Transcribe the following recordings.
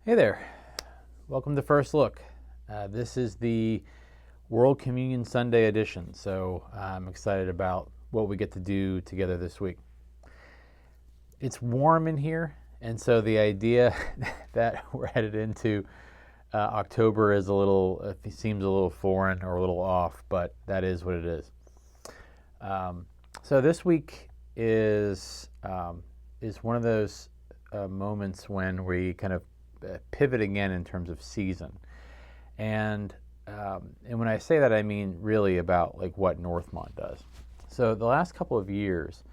Hey there, welcome to First Look. This is the World Communion Sunday edition, so I'm excited about what we get to do together this week. It's warm in here, and so the idea that we're headed into October is seems a little foreign or a little off, but that is what it is. So this week is one of those moments when we kind of pivot again in terms of season, and when I say that, I mean really about like what Northmont does. So the last couple of years,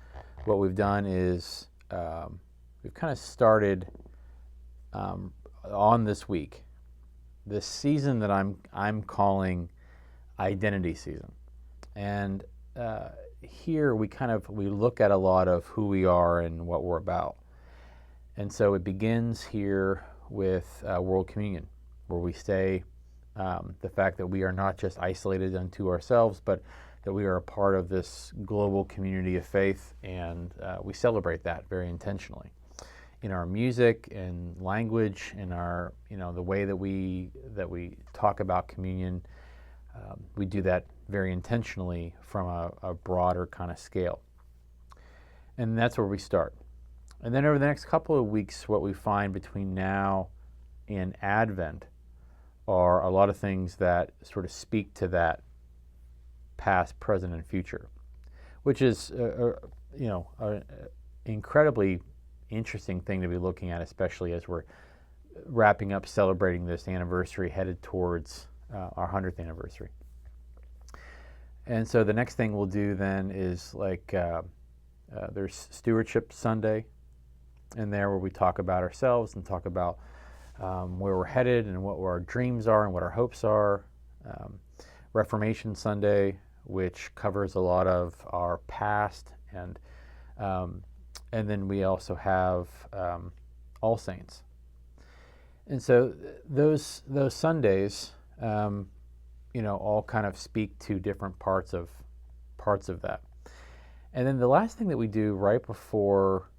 what we've done is we've kind of started on this week, this season that I'm calling identity season, and here we look at a lot of who we are and what we're about. And so it begins here with World Communion, where we say the fact that we are not just isolated unto ourselves, but that we are a part of this global community of faith, and we celebrate that very intentionally in our music and language, in our the way that we talk about communion. We do that very intentionally from a broader kind of scale, and that's where we start. And then over the next couple of weeks, what we find between now and Advent are a lot of things that sort of speak to that past, present, and future, which is an incredibly interesting thing to be looking at, especially as we're wrapping up celebrating this anniversary, headed towards our 100th anniversary. And so the next thing we'll do then is there's Stewardship Sunday in there, where we talk about ourselves and talk about where we're headed and what our dreams are and what our hopes are. Reformation Sunday, which covers a lot of our past, and then we also have All Saints. And so those Sundays, all kind of speak to different parts of that. And then the last thing that we do right before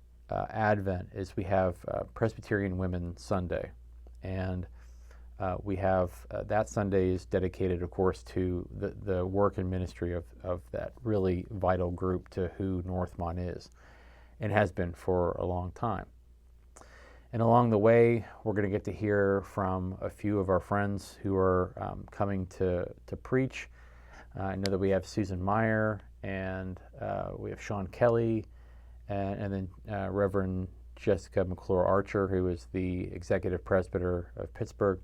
Advent is we have Presbyterian Women's Sunday, and we have that Sunday is dedicated, of course, to the work and ministry of that really vital group to who Northmont is and has been for a long time. And along the way, we're going to get to hear from a few of our friends who are coming to preach. I know that we have Susan Meyer, and we have Sean Kelly, and then Reverend Jessica McClure Archer, who is the executive presbyter of Pittsburgh.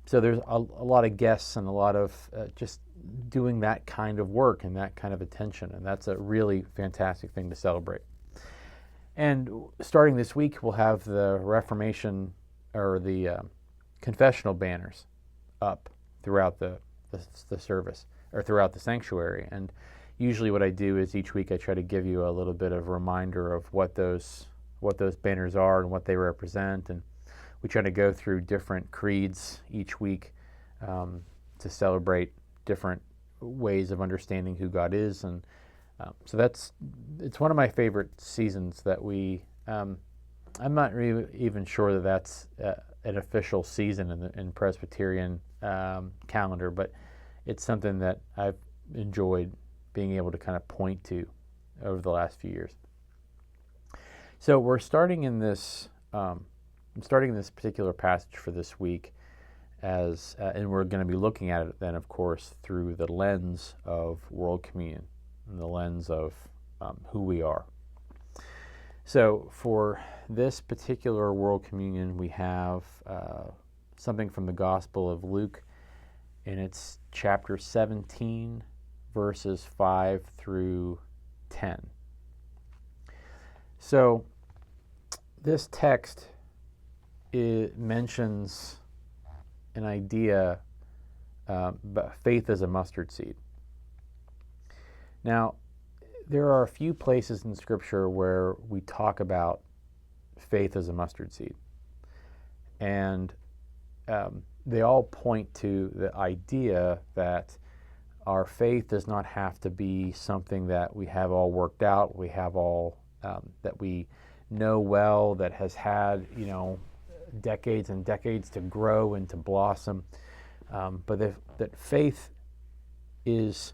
So there's a lot of guests and a lot of just doing that kind of work and that kind of attention, and that's a really fantastic thing to celebrate. And starting this week, we'll have the Reformation or the confessional banners up throughout the service or throughout the sanctuary. And usually what I do is each week I try to give you a little bit of a reminder of what those banners are and what they represent, and we try to go through different creeds each week to celebrate different ways of understanding who God is. And so it's one of my favorite seasons that I'm not really even sure that that's an official season in Presbyterian calendar, but it's something that I've enjoyed being able to kind of point to over the last few years. So we're starting in this. I'm starting this particular passage for this week, and we're going to be looking at it then, of course, through the lens of World Communion and the lens of who we are. So for this particular World Communion, we have something from the Gospel of Luke, and it's chapter 17, verses 5 through 10. So this text, it mentions an idea, faith as a mustard seed. Now, there are a few places in Scripture where we talk about faith as a mustard seed, and they all point to the idea that our faith does not have to be something that we have all worked out, we have all that we know well, that has had decades and decades to grow and to blossom. But that faith is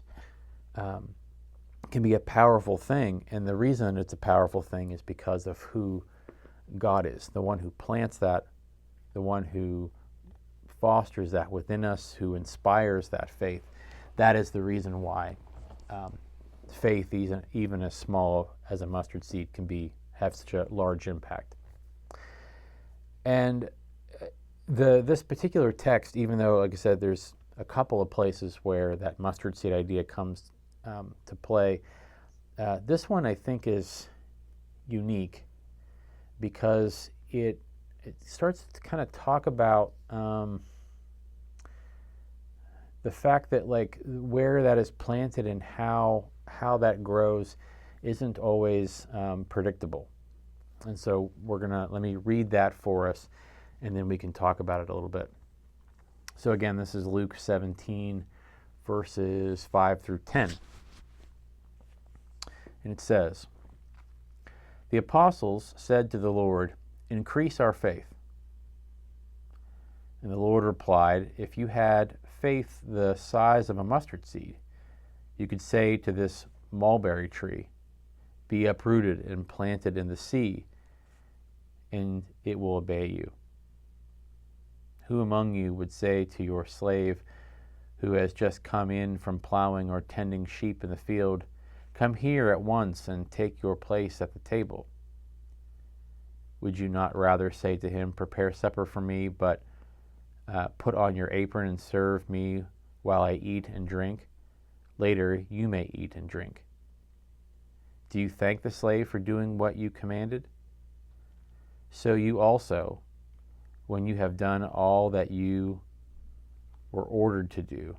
can be a powerful thing, and the reason it's a powerful thing is because of who God is, the one who plants that, the one who fosters that within us, who inspires that faith. That is the reason why faith, even as small as a mustard seed, can have such a large impact. And this particular text, even though, like I said, there's a couple of places where that mustard seed idea comes to play, this one I think is unique because it starts to kind of talk about the fact that, like, where that is planted and how that grows isn't always predictable. And so let me read that for us, and then we can talk about it a little bit. So again, this is Luke 17, verses 5 through 10. And it says, "The apostles said to the Lord, 'Increase our faith.' And the Lord replied, 'If you had faith the size of a mustard seed, you could say to this mulberry tree, be uprooted and planted in the sea, and it will obey you. Who among you would say to your slave who has just come in from plowing or tending sheep in the field, come here at once and take your place at the table? Would you not rather say to him, prepare supper for me, but put on your apron and serve me while I eat and drink? Later you may eat and drink. Do you thank the slave for doing what you commanded? So you also, when you have done all that you were ordered to do,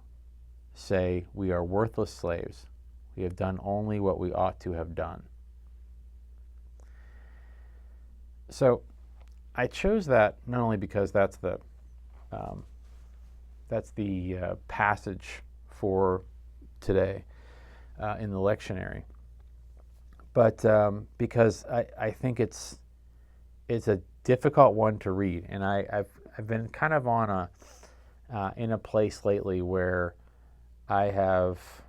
say, we are worthless slaves. We have done only what we ought to have done.'" So I chose that not only because that's the passage for today in the lectionary, but because I think it's a difficult one to read, and I've been kind of on in a place lately where I have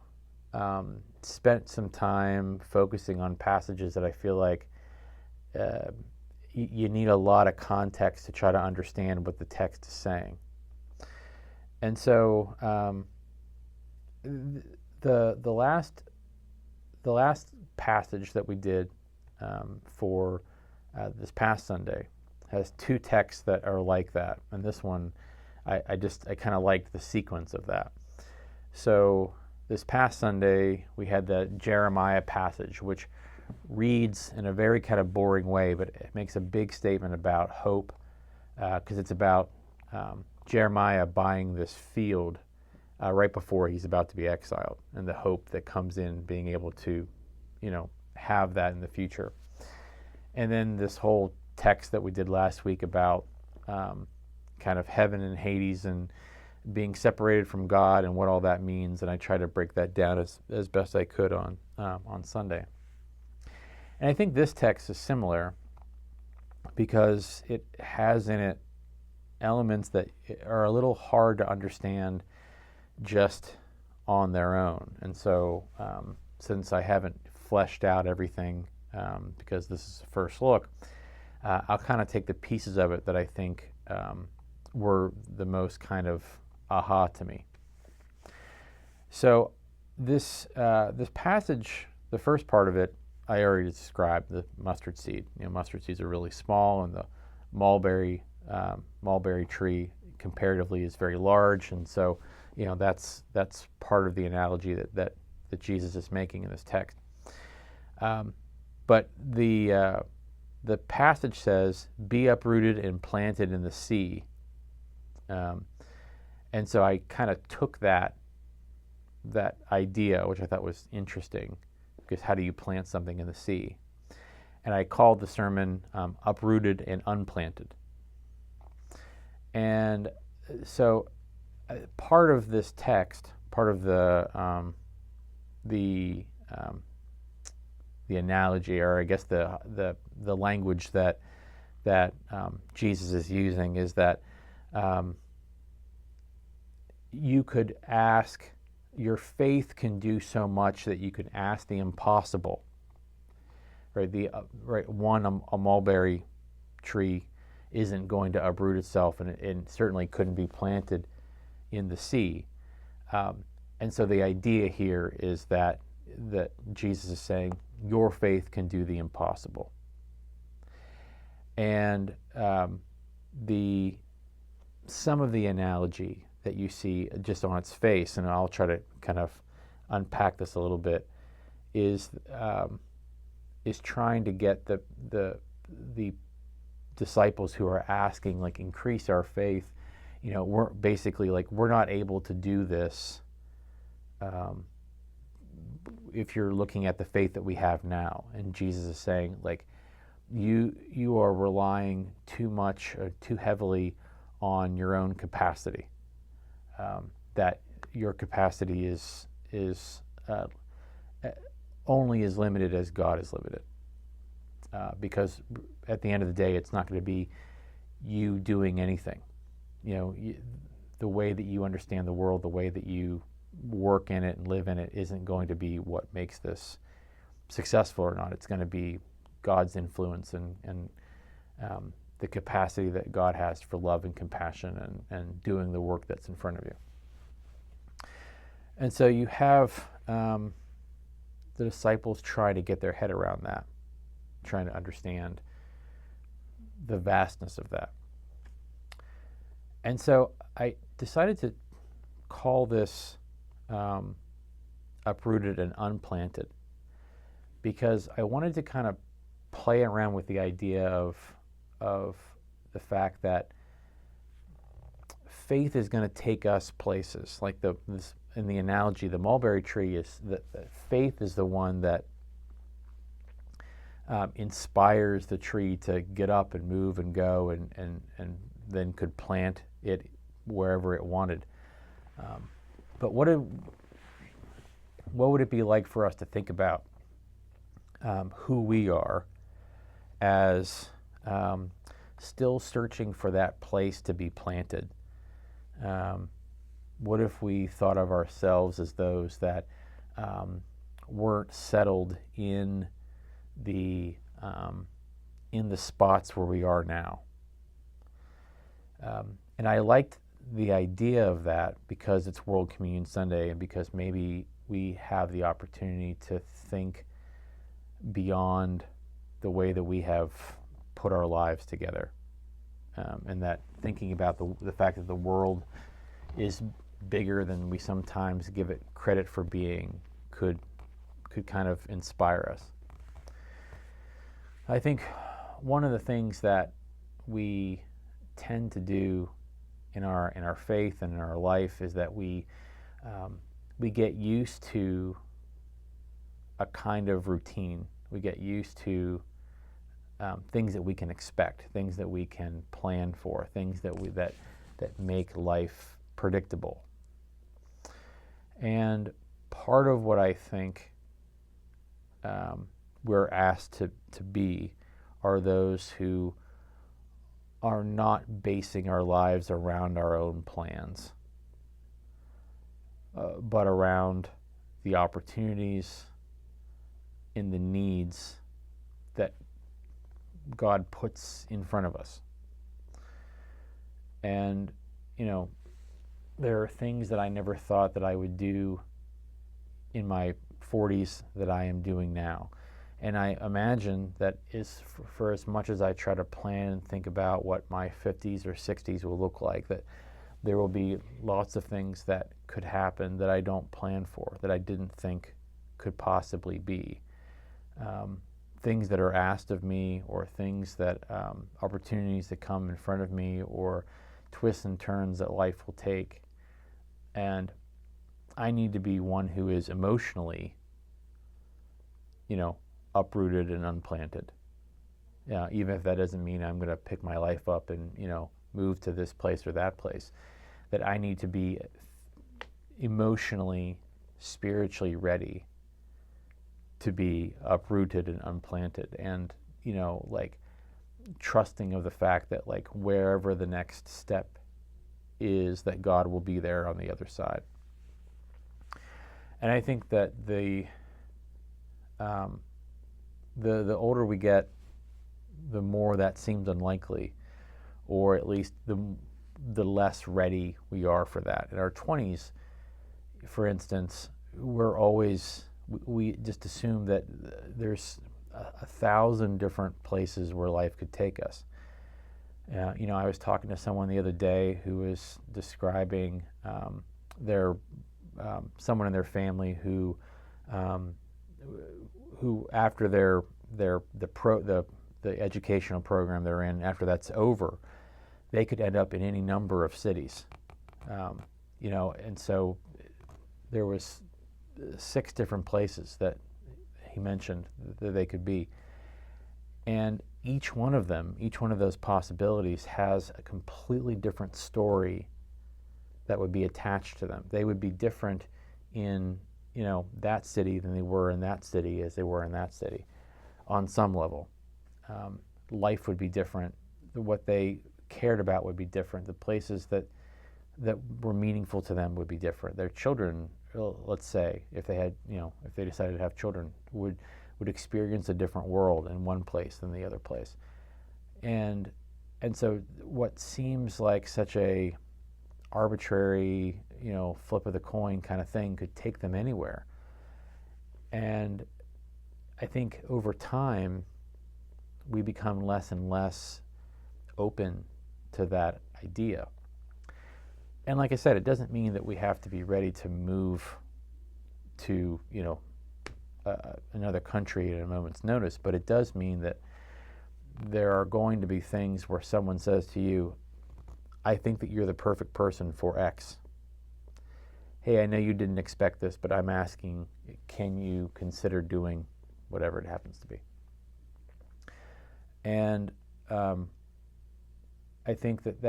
spent some time focusing on passages that I feel like you need a lot of context to try to understand what the text is saying. And so the last passage that we did for this past Sunday has two texts that are like that, and this one I kind of liked the sequence of that. So this past Sunday we had the Jeremiah passage, which reads in a very kind of boring way, but it makes a big statement about hope, because it's about Jeremiah buying this field right before he's about to be exiled, and the hope that comes in being able to, have that in the future. And then this whole text that we did last week about kind of heaven and Hades and being separated from God and what all that means, and I tried to break that down as best I could on Sunday. And I think this text is similar because it has in it elements that are a little hard to understand just on their own. And so since I haven't fleshed out everything, because this is the first look, I'll kind of take the pieces of it that I think were the most kind of aha to me. So this passage, the first part of it, I already described, the mustard seed. Mustard seeds are really small, and the mulberry tree comparatively is very large, and so that's part of the analogy that Jesus is making in this text. But the passage says, "Be uprooted and planted in the sea," and so I kind of took that idea, which I thought was interesting, because how do you plant something in the sea? And I called the sermon "Uprooted and Unplanted." And so part of this text, part of the analogy, or I guess the language that that Jesus is using is that you could ask, your faith can do so much that you can ask the impossible. Right? A mulberry tree isn't going to uproot itself, and it certainly couldn't be planted in the sea. And so the idea here is that Jesus is saying, your faith can do the impossible. And some of the analogy that you see just on its face, and I'll try to kind of unpack this a little bit, is trying to get the disciples who are asking, like, increase our faith. We're basically like, we're not able to do this if you're looking at the faith that we have now. And Jesus is saying, like, you are relying too much, too heavily on your own capacity. That your capacity is only as limited as God is limited. Because at the end of the day, it's not going to be you doing anything. The way that you understand the world, the way that you work in it and live in it, isn't going to be what makes this successful or not. It's going to be God's influence and the capacity that God has for love and compassion and doing the work that's in front of you. And so you have the disciples try to get their head around that, trying to understand the vastness of that. And so I decided to call this Uprooted and Unplanted, because I wanted to kind of play around with the idea of the fact that faith is going to take us places. Like in the analogy, the mulberry tree is that faith is the one that inspires the tree to get up and move and go and then could plant it wherever it wanted. But what would it be like for us to think about who we are as still searching for that place to be planted? What if we thought of ourselves as those that weren't settled in the spots where we are now? And I liked the idea of that because it's World Communion Sunday, and because maybe we have the opportunity to think beyond the way that we have put our lives together, and that thinking about the fact that the world is bigger than we sometimes give it credit for being could kind of inspire us. I think one of the things that we tend to do in our faith and in our life is that we get used to a kind of routine. We get used to things that we can expect, things that we can plan for, things that make life predictable. And part of what I think we're asked to be are those who are not basing our lives around our own plans, but around the opportunities and the needs that God puts in front of us. And, there are things that I never thought that I would do in my 40s that I am doing now. And I imagine that for as much as I try to plan and think about what my 50s or 60s will look like, that there will be lots of things that could happen that I don't plan for, that I didn't think could possibly be. Things that are asked of me, or things that, opportunities that come in front of me, or twists and turns that life will take. And I need to be one who is emotionally, uprooted and unplanted. Even if that doesn't mean I'm going to pick my life up and, move to this place or that place. That I need to be emotionally, spiritually ready to be uprooted and unplanted. And, trusting of the fact that like wherever the next step is, that God will be there on the other side. And I think that the older we get, the more that seems unlikely, or at least the less ready we are for that. In our 20s, for instance, we just assume that there's 1,000 different places where life could take us. I was talking to someone the other day who was describing someone in their family who after the educational program they're in, after that's over, they could end up in any number of cities. And so there was 6 different places that he mentioned that they could be. And each one of those possibilities has a completely different story that would be attached to them. They would be different in, that city than they were in that city as they were in that city on some level. Life would be different. What they cared about would be different. The places that were meaningful to them would be different. Their children, let's say, if they decided to have children, would experience a different world in one place than the other place. And so what seems like such a arbitrary, flip of the coin kind of thing could take them anywhere. And I think over time, we become less and less open to that idea. And like I said, it doesn't mean that we have to be ready to move to, another country at a moment's notice, but it does mean that there are going to be things where someone says to you, I think that you're the perfect person for X. Hey, I know you didn't expect this, but I'm asking, can you consider doing whatever it happens to be? And I think that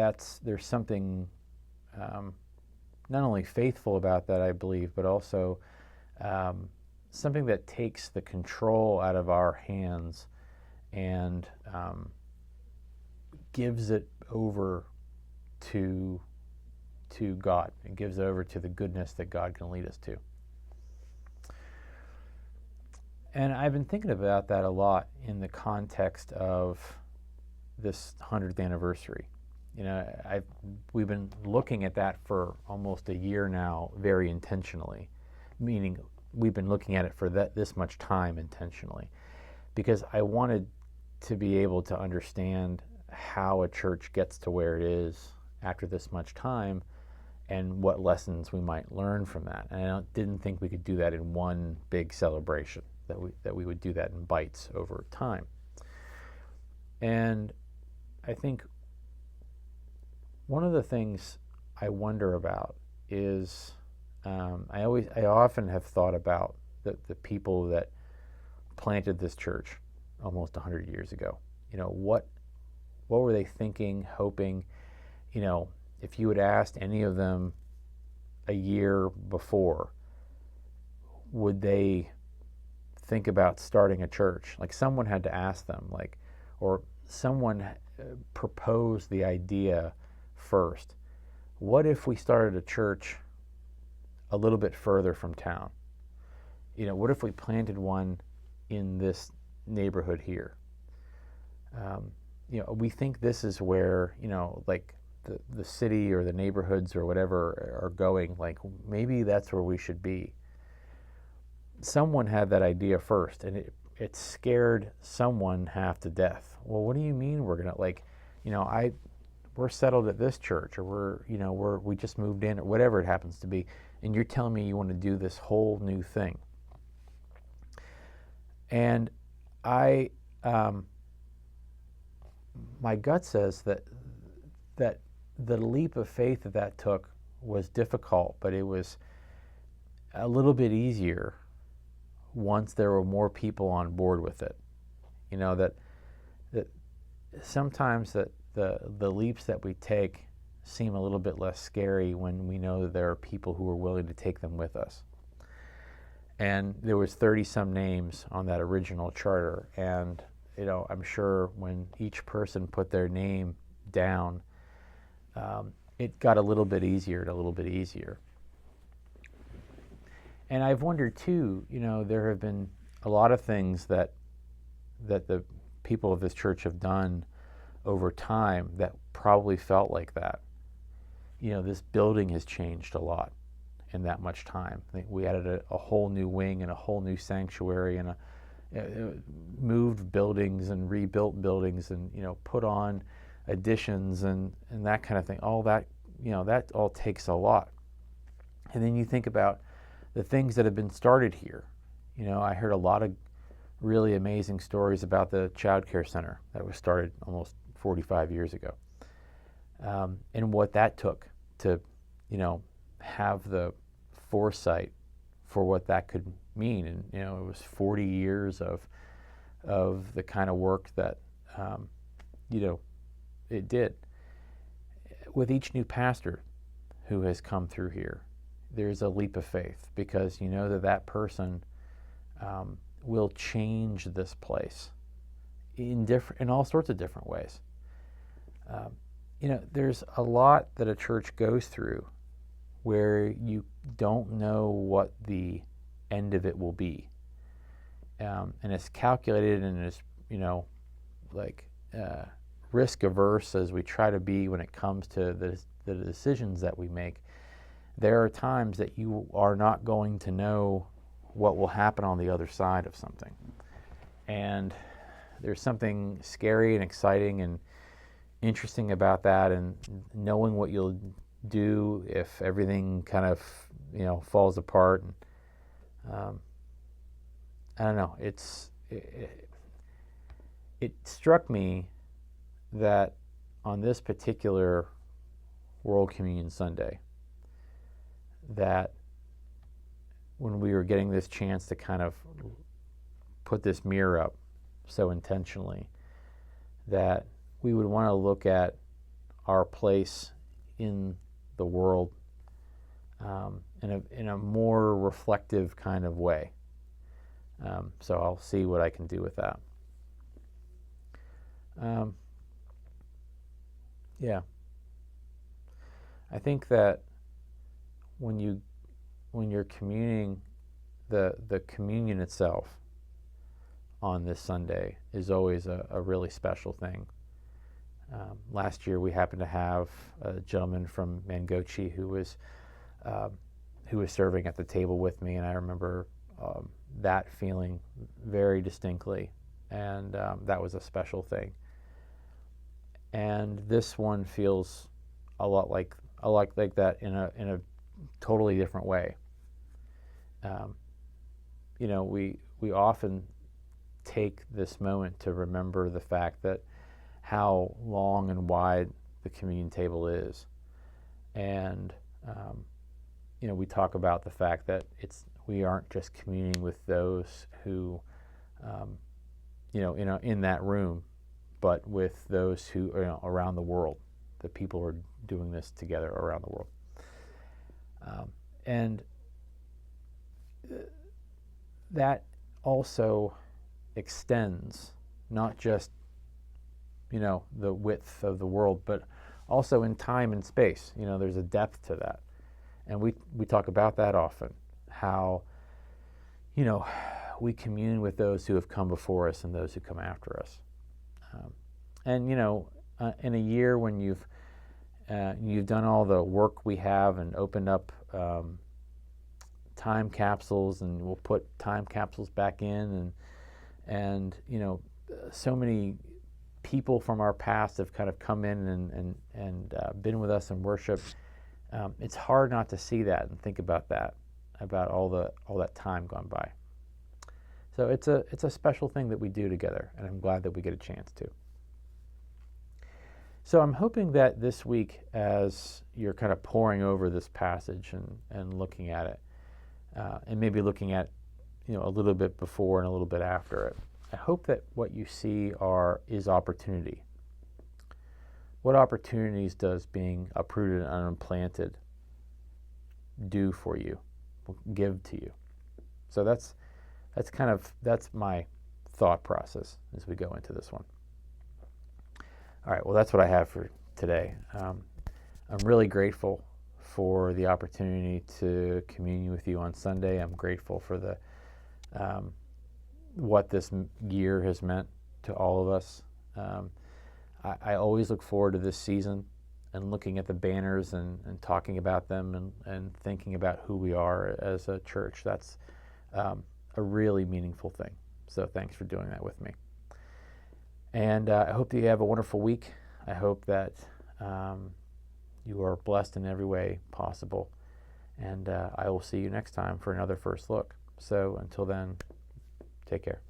there's something not only faithful about that, I believe, but also something that takes the control out of our hands and gives it over to God. It gives it over to the goodness that God can lead us to. And I've been thinking about that a lot in the context of this 100th anniversary. We've been looking at that for almost a year now, very intentionally, meaning we've been looking at it for this much time intentionally, because I wanted to be able to understand how a church gets to where it is after this much time and what lessons we might learn from that. And I didn't think we could do that in one big celebration, that we would do that in bites over time. And I think one of the things I wonder about is I often have thought about the people that planted this church almost 100 years ago. What were they thinking, hoping? If you had asked any of them a year before, would they think about starting a church? Like someone had to ask them, or someone proposed the idea first. What if we started a church a little bit further from town? What if we planted one in this neighborhood here? We think this is where, the city or the neighborhoods or whatever are going. Like maybe that's where we should be. Someone had that idea first, and it scared someone half to death. Well, what do you mean we're gonna we're settled at this church, or we just moved in, or whatever it happens to be, and you're telling me you want to do this whole new thing. And my gut says that the leap of faith that took was difficult, but it was a little bit easier once there were more people on board with it. That sometimes that the leaps that we take seem a little bit less scary when we know that there are people who are willing to take them with us. And there was 30 some names on that original charter, and I'm sure when each person put their name down, it got a little bit easier and a little bit easier. And I've wondered too, there have been a lot of things that the people of this church have done over time that probably felt like that. This building has changed a lot in that much time. I think we added a whole new wing and a whole new sanctuary and moved buildings and rebuilt buildings and put on additions and that kind of thing. All that that all takes a lot. And then you think about the things that have been started here. I heard a lot of really amazing stories about the child care center that was started almost 45 years ago, and what that took to have the foresight for what that could mean. And it was 40 years of the kind of work that it did. With each new pastor who has come through here, there's a leap of faith, because that person will change this place in all sorts of different ways. There's a lot that a church goes through where you don't know what the end of it will be, and it's calculated and it's risk averse as we try to be when it comes to the decisions that we make. There are times that you are not going to know what will happen on the other side of something, and there's something scary and exciting and interesting about that, and knowing what you'll do if everything kind of falls apart. And I don't know, it struck me that on this particular World Communion Sunday, that when we were getting this chance to kind of put this mirror up so intentionally, that we would want to look at our place in the world in a more reflective kind of way. So I'll see what I can do with that. Yeah, I think that when you're communing, the communion itself on this Sunday is always a really special thing. Last year we happened to have a gentleman from Mangochi who was serving at the table with me, and I remember that feeling very distinctly, and that was a special thing. And this one feels a lot like that in a totally different way. We often take this moment to remember the fact that how long and wide the communion table is, and we talk about the fact that we aren't just communing with those who in that room, but with those who are around the world. The people who are doing this together around the world, and that also extends not just the width of the world, but also in time and space. There's a depth to that, and we talk about that often, how we commune with those who have come before us and those who come after us. And in a year when you've done all the work we have and opened up time capsules, and we'll put time capsules back in, and so many people from our past have kind of come in and been with us in worship. It's hard not to see that and think about that, about all that time gone by. So it's a special thing that we do together, and I'm glad that we get a chance to. So I'm hoping that this week, as you're kind of poring over this passage and looking at it, and maybe looking at a little bit before and a little bit after it, I hope that what you see is opportunity. What opportunities does being uprooted and unplanted do for you, give to you? So that's my thought process as we go into this one. All right, well, that's what I have for today. I'm really grateful for the opportunity to commune with you on Sunday. I'm grateful for the what this year has meant to all of us. I always look forward to this season and looking at the banners and talking about them and thinking about who we are as a church. That's a really meaningful thing. So thanks for doing that with me. And I hope that you have a wonderful week. I hope that you are blessed in every way possible. And I will see you next time for another First Look. So until then, take care.